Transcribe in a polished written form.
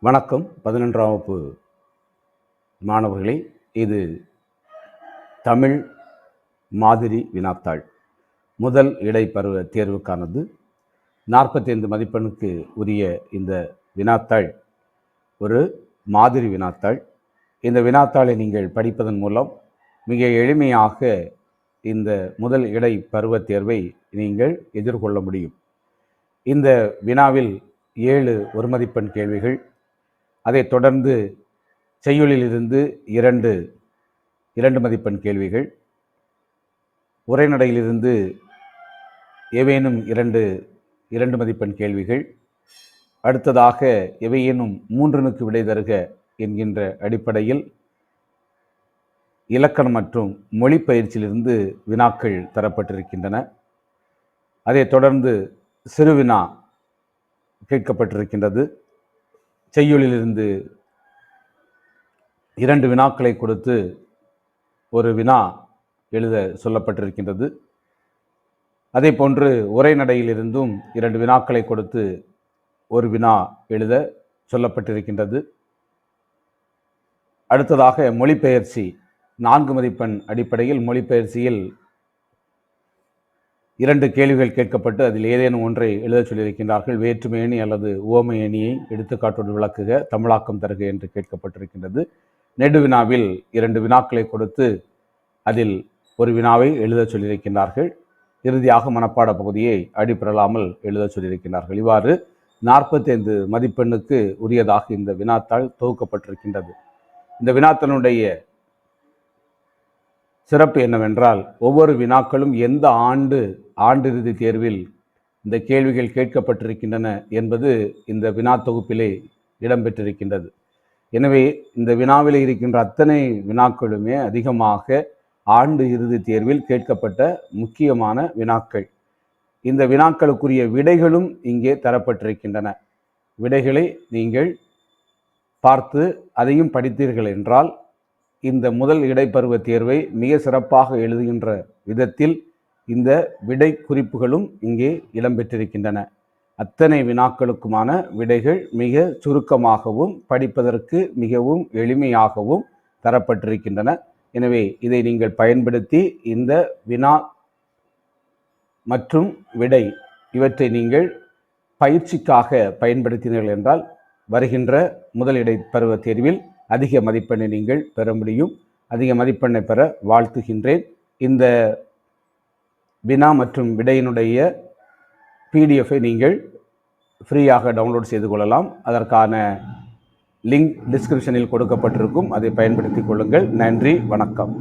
வணக்கம். 11ஆம் வகுப்பு மாணவர்களே, இது தமிழ் மாதிரி வினாத்தாள். முதல் இடைப்பருவ தேர்வுக்கானது. 45 மதிப்பெண்ணுக்கு உரிய இந்த வினாத்தாள் ஒரு மாதிரி வினாத்தாள். இந்த வினாத்தாளை நீங்கள் படிப்பதன் மூலம் மிக எளிமையாக இந்த முதல் இடைப்பருவ தேர்வை நீங்கள் எதிர்கொள்ள முடியும். இந்த வினாவில் 7 ஒரு மதிப்பெண் கேள்விகள், அதைத் தொடர்ந்து செய்யுளிலிருந்து இரண்டு மதிப்பெண் கேள்விகள், உரைநடையிலிருந்து எவையேனும் இரண்டு மதிப்பெண் கேள்விகள், அடுத்ததாக எவையேனும் 3னுக்கு விடை தருக என்கின்ற அடிப்படையில் இலக்கணம் மற்றும் மொழி பயிற்சியிலிருந்து வினாக்கள் தரப்பட்டிருக்கின்றன. அதைத் தொடர்ந்து சிறுவினா கேட்கப்பட்டிருக்கின்றது. செய்யுளிலிருந்து 2 வினாக்களை கொடுத்து ஒரு வினா எழுத சொல்லப்பட்டிருக்கின்றது. அதே போன்று உரைநடையிலிருந்தும் 2 வினாக்களை கொடுத்து ஒரு வினா எழுத சொல்லப்பட்டிருக்கின்றது. அடுத்ததாக மொழிபெயர்ச்சி 4 மதிப்பெண் அடிப்படையில் மொழிபெயர்ச்சியில் 2 கேள்விகள் கேட்கப்பட்டு அதில் ஏதேனும் ஒன்றை எழுத சொல்லியிருக்கின்றார்கள். வேற்றுமை அணி அல்லது உவமை அணியை எடுத்துக்காட்டோடு விளக்குக, தமிழாக்கம் தருக என்று கேட்கப்பட்டிருக்கின்றது. நெடுவினாவில் 2 வினாக்களை கொடுத்து அதில் ஒரு வினாவை எழுத சொல்லியிருக்கின்றார்கள். இறுதியாக மனப்பாட பகுதியை அடிபெறலாமல் எழுத சொல்லியிருக்கின்றார்கள். இவ்வாறு 45 மதிப்பெண்ணுக்கு உரியதாக இந்த வினாத்தாள் தொகுக்கப்பட்டிருக்கின்றது. இந்த வினாத்தாளுடைய சிறப்பு என்னவென்றால், ஒவ்வொரு வினாக்களும் எந்த ஆண்டிறுதி தேர்வில் இந்த கேள்விகள் கேட்கப்பட்டிருக்கின்றன என்பது இந்த வினா தொகுப்பிலே இடம்பெற்றிருக்கின்றது. எனவே இந்த வினாவில் இருக்கின்ற அத்தனை வினாக்களுமே அதிகமாக ஆண்டு இறுதி தேர்வில் கேட்கப்பட்ட முக்கியமான வினாக்கள். இந்த வினாக்களுக்குரிய விடைகளும் இங்கே தரப்பட்டிருக்கின்றன. விடைகளை நீங்கள் பார்த்து அதையும் படித்தீர்கள் என்றால் இந்த முதல் இடைப்பருவ தேர்வை மிக சிறப்பாக எழுதுகின்ற விதத்தில் இந்த விடை குறிப்புகளும் இங்கே இடம்பெற்றிருக்கின்றன. அத்தனை வினாக்களுக்குமான விடைகள் மிக சுருக்கமாகவும் படிப்பதற்கு மிகவும் எளிமையாகவும் தரப்பட்டிருக்கின்றன. எனவே இதை நீங்கள் பயன்படுத்தி இந்த வினா மற்றும் விடை இவற்றை நீங்கள் பயிற்சிக்காக பயன்படுத்தினீர்கள் என்றால் வருகின்ற முதல் இடைப்பருவ தேர்வில் அதிக மதிப்பெண்ணை நீங்கள் பெற முடியும். அதிக மதிப்பெண்ணை பெற வாழ்த்துகின்றேன். இந்த வினா மற்றும் விடையினுடைய பிடிஎஃப்பை நீங்கள் ஃப்ரீயாக டவுன்லோட் செய்து கொள்ளலாம். அதற்கான லிங்க் டிஸ்கிரிப்ஷனில் கொடுக்கப்பட்டிருக்கும். அதை பயன்படுத்திக் கொள்ளுங்கள். நன்றி, வணக்கம்.